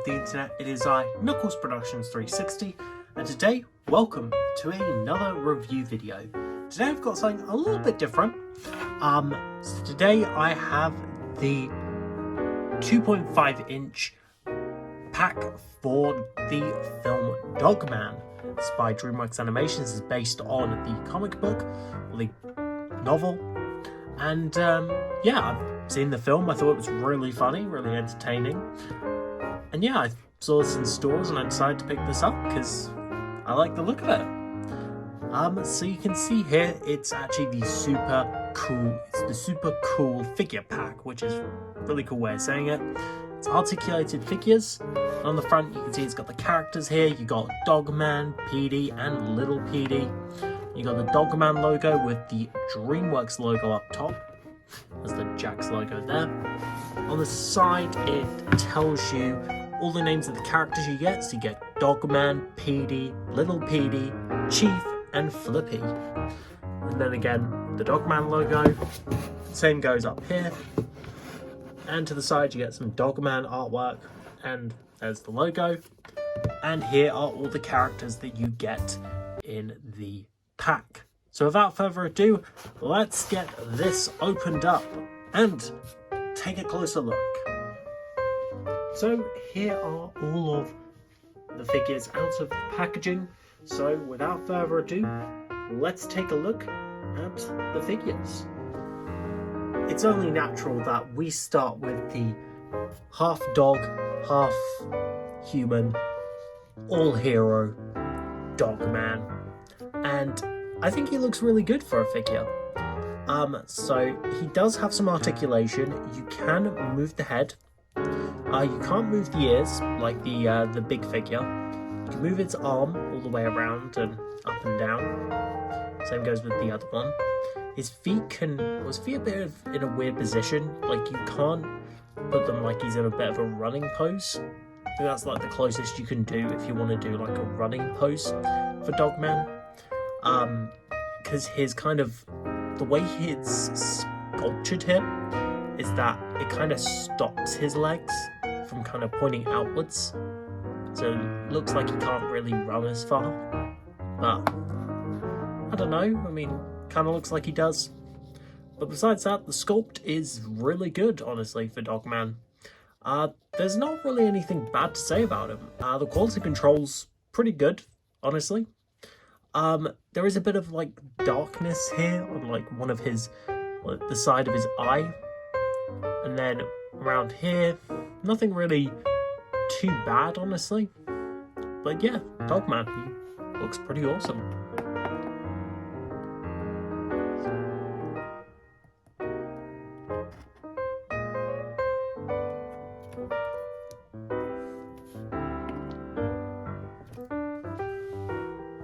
the internet, it is I, Knuckles Productions 360, and today, welcome to another review video. Today I've got something a little bit different. So today I have the 2.5 inch pack for the film DogMan. It's by DreamWorks Animations. It's based on the comic book, or the novel, and yeah, I've seen the film. I thought it was really funny, really entertaining, and yeah, I saw this in stores and I decided to pick this up because I like the look of it. So you can see here, it's actually the super cool figure pack, which is a really cool way of saying it. It's articulated figures. On the front, you can see it's got the characters here. You got DogMan, Petey, and Little Petey. You got the DogMan logo with the DreamWorks logo up top. There's the Jack's logo there. On the side, it tells you all the names of the characters you get. So you get DogMan, Petey, Little Petey, Chief, and Flippy. And then again, the DogMan logo. Same goes up here. And to the side, you get some DogMan artwork. And there's the logo. And here are all the characters that you get in the pack. So without further ado, let's get this opened up and take a closer look. So here are all of the figures out of the packaging. So without further ado, let's take a look at the figures. It's only natural that we start with the half dog, half human, all hero DogMan, and I think he looks really good for a figure. So he does have some articulation. You can move the head. You can't move the ears like the big figure. You can move its arm all the way around and up and down. Same goes with the other one. His feet a bit in a weird position. Like you can't put them like he's in a bit of a running pose. I think that's like the closest you can do if you want to do like a running pose for DogMan. Because his kind of, the way it's sculptured him is that it kind of stops his legs from kind of pointing outwards. So it looks like he can't really run as far. But, I don't know, I mean, kind of looks like he does. But besides that, the sculpt is really good, honestly, for DogMan. There's not really anything bad to say about him. The quality control's pretty good, honestly. There is a bit of like darkness here on like one of his, the side of his eye. And then around here, nothing really too bad, honestly. But yeah, DogMan, he looks pretty awesome.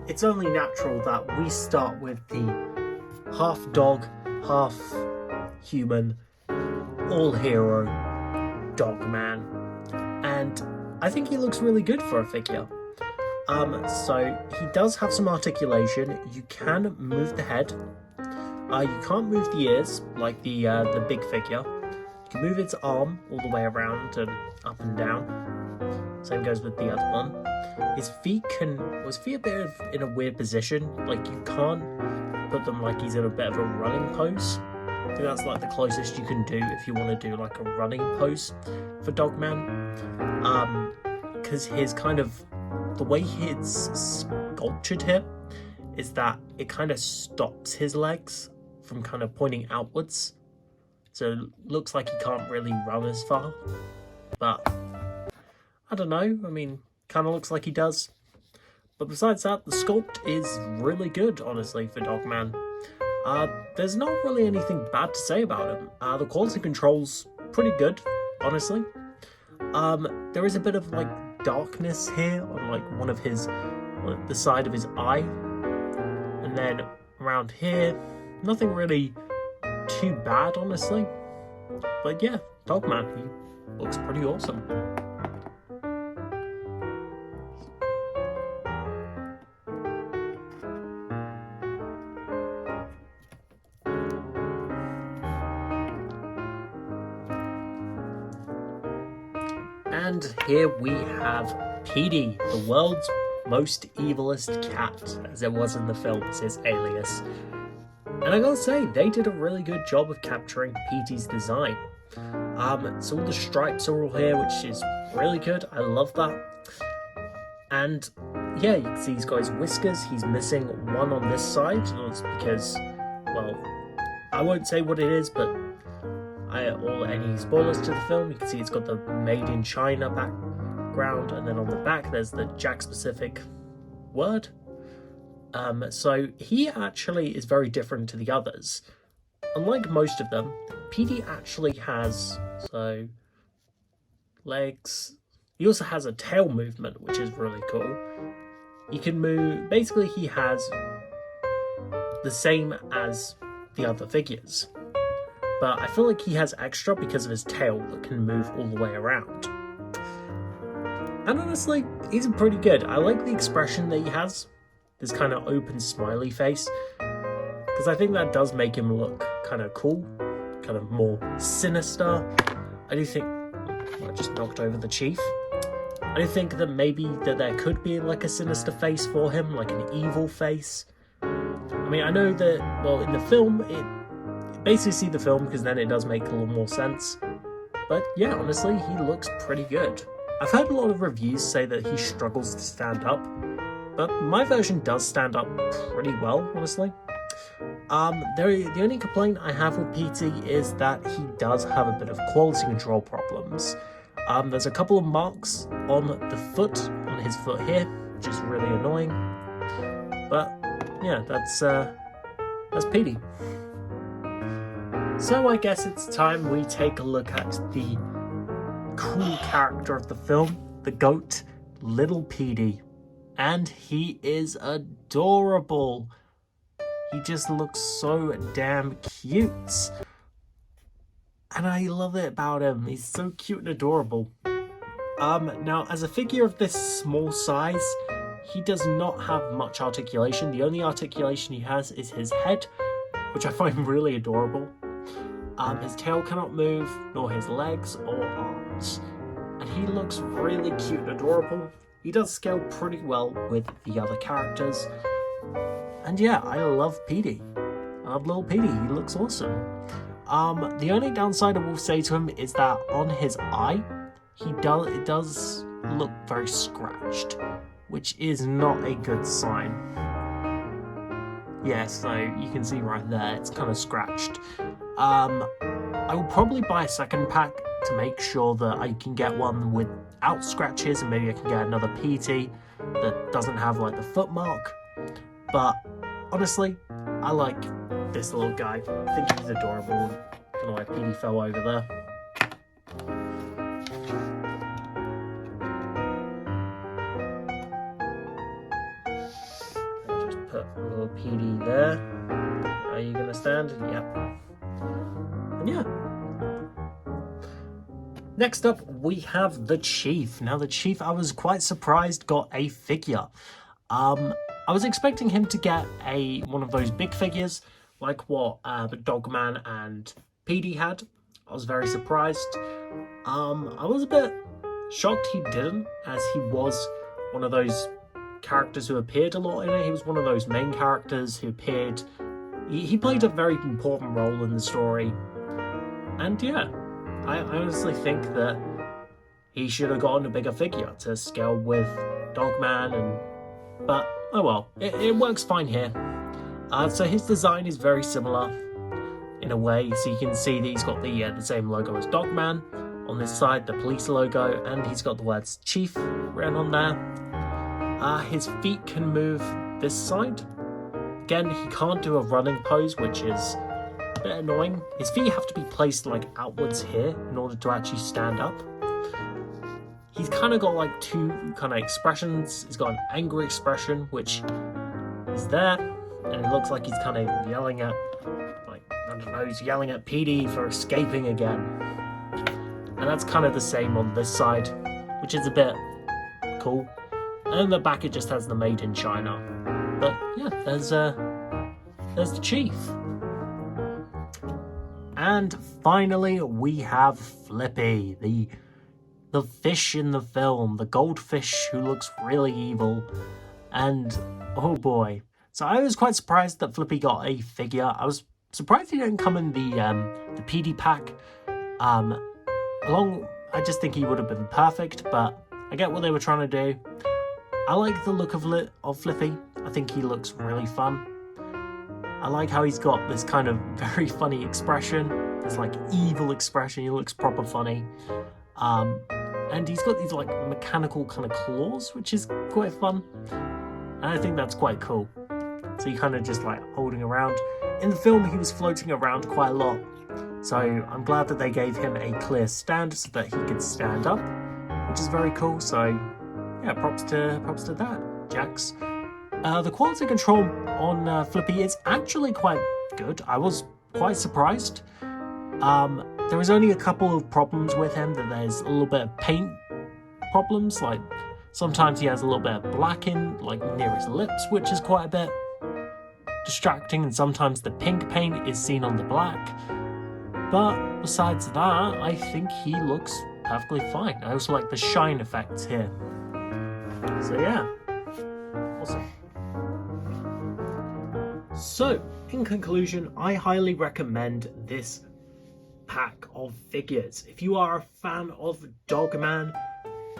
It's only natural that we start with the half dog, half human, all hero DogMan, and I think he looks really good for a figure. So he does have some articulation. You can move the head. You can't move the ears like the big figure. You can move its arm all the way around and up and down. Same goes with the other one. His feet a bit in a weird position. Like you can't put them like he's in a bit of a running pose. I think that's like the closest you can do if you want to do like a running pose for DogMan. Because his kind of, the way it's sculptured him is that it kind of stops his legs from kind of pointing outwards. So it looks like he can't really run as far. But I don't know, I mean, kind of looks like he does. But besides that, the sculpt is really good, honestly, for DogMan. There's not really anything bad to say about him. The quality control's pretty good, honestly. There is a bit of like darkness here on like one of his, the side of his eye. And then around here, nothing really too bad, honestly. But yeah, DogMan, he looks pretty awesome. And here we have Petey, the world's most evilest cat, as it was in the film, it's his alias. And I gotta say, they did a really good job of capturing Petey's design. So all the stripes are all here, which is really good. I love that. And yeah, you can see he's got his whiskers. He's missing one on this side. It's because, well, I won't say what it is, but any spoilers to the film, you can see it's got the Made in China background, and then on the back there's the Jack-specific word. So he actually is very different to the others. Unlike most of them, Petey actually has, legs. He also has a tail movement, which is really cool. He can move, basically he has the same as the other figures. But I feel like he has extra because of his tail that can move all the way around. And honestly, he's pretty good. I like the expression that he has, this kind of open smiley face, because I think that does make him look kind of cool, kind of more sinister. I do think, I just knocked over the chief. I do think that maybe that there could be like a sinister face for him, like an evil face. I mean, I know that, well, in the film, basically see the film because then it does make a little more sense. But yeah, honestly, he looks pretty good. I've heard a lot of reviews say that he struggles to stand up, but my version does stand up pretty well, honestly. The only complaint I have with Petey is that he does have a bit of quality control problems. There's a couple of marks on his foot here, which is really annoying. But yeah, that's Petey. So I guess it's time we take a look at the cool character of the film, the goat, Little Petey. And he is adorable. He just looks so damn cute. And I love it about him. He's so cute and adorable. Now, as a figure of this small size, he does not have much articulation. The only articulation he has is his head, which I find really adorable. His tail cannot move, nor his legs or arms. And he looks really cute and adorable. He does scale pretty well with the other characters. And yeah, I love Petey. I love Little Petey, he looks awesome. The only downside I will say to him is that on his eye, it does look very scratched, which is not a good sign. Yeah, so you can see right there, it's kind of scratched. I will probably buy a second pack to make sure that I can get one without scratches, and maybe I can get another Petey that doesn't have like the foot mark. But honestly, I like this little guy. I think he's adorable. Don't know why Petey fell over there. I'll just put a little Petey there. Are you gonna stand? Yep. And yeah. Next up, we have the Chief. Now, the Chief, I was quite surprised, got a figure. I was expecting him to get one of those big figures, like what DogMan and Petey had. I was very surprised. I was a bit shocked he didn't, as he was one of those characters who appeared a lot in it. He was one of those main characters who appeared. He played a very important role in the story. And yeah, I honestly think that he should have gotten a bigger figure to scale with DogMan, but oh well, it works fine here. So his design is very similar in a way. So you can see that he's got the same logo as DogMan on this side, the police logo, and he's got the words Chief written on there. His feet can move this side. Again, he can't do a running pose, which is a bit annoying. His feet have to be placed like outwards here in order to actually stand up. He's kind of got like two kind of expressions. He's got an angry expression, which is there, and it looks like he's kind of yelling at, like, I don't know, he's yelling at Petey for escaping again. And that's kind of the same on this side, which is a bit cool. And in the back it just has the Made in China. But yeah, there's the Chief. And finally we have Flippy, the the fish in the film, the goldfish who looks really evil. And oh boy. So I was quite surprised that Flippy got a figure. I was surprised he didn't come in the Petey pack. I just think he would have been perfect, but I get what they were trying to do. I like the look of Flippy. I think he looks really fun. I like how he's got this kind of very funny expression. This like evil expression. He looks proper funny. And he's got these like mechanical kind of claws, which is quite fun. And I think that's quite cool. So he kind of just like holding around. In the film, he was floating around quite a lot. So I'm glad that they gave him a clear stand so that he could stand up, which is very cool. So yeah, props to that, Jax. The quality control on Flippy is actually quite good. I was quite surprised. There was only a couple of problems with him, that there's a little bit of paint problems, like sometimes he has a little bit of black in, like near his lips, which is quite a bit distracting, and sometimes the pink paint is seen on the black. But besides that, I think he looks perfectly fine. I also like the shine effects here. So yeah, awesome. So, in conclusion, I highly recommend this pack of figures. If you are a fan of DogMan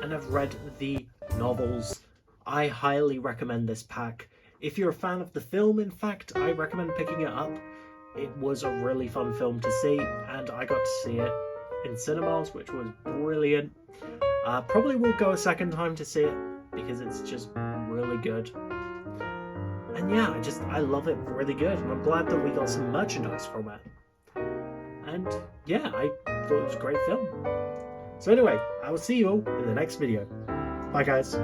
and have read the novels, I highly recommend this pack. If you're a fan of the film, in fact, I recommend picking it up. It was a really fun film to see, and I got to see it in cinemas, which was brilliant. Probably will go a second time to see it, because it's just really good. And yeah, I love it really good, and I'm glad that we got some merchandise from it. And yeah, I thought it was a great film. So anyway, I will see you all in the next video. Bye guys.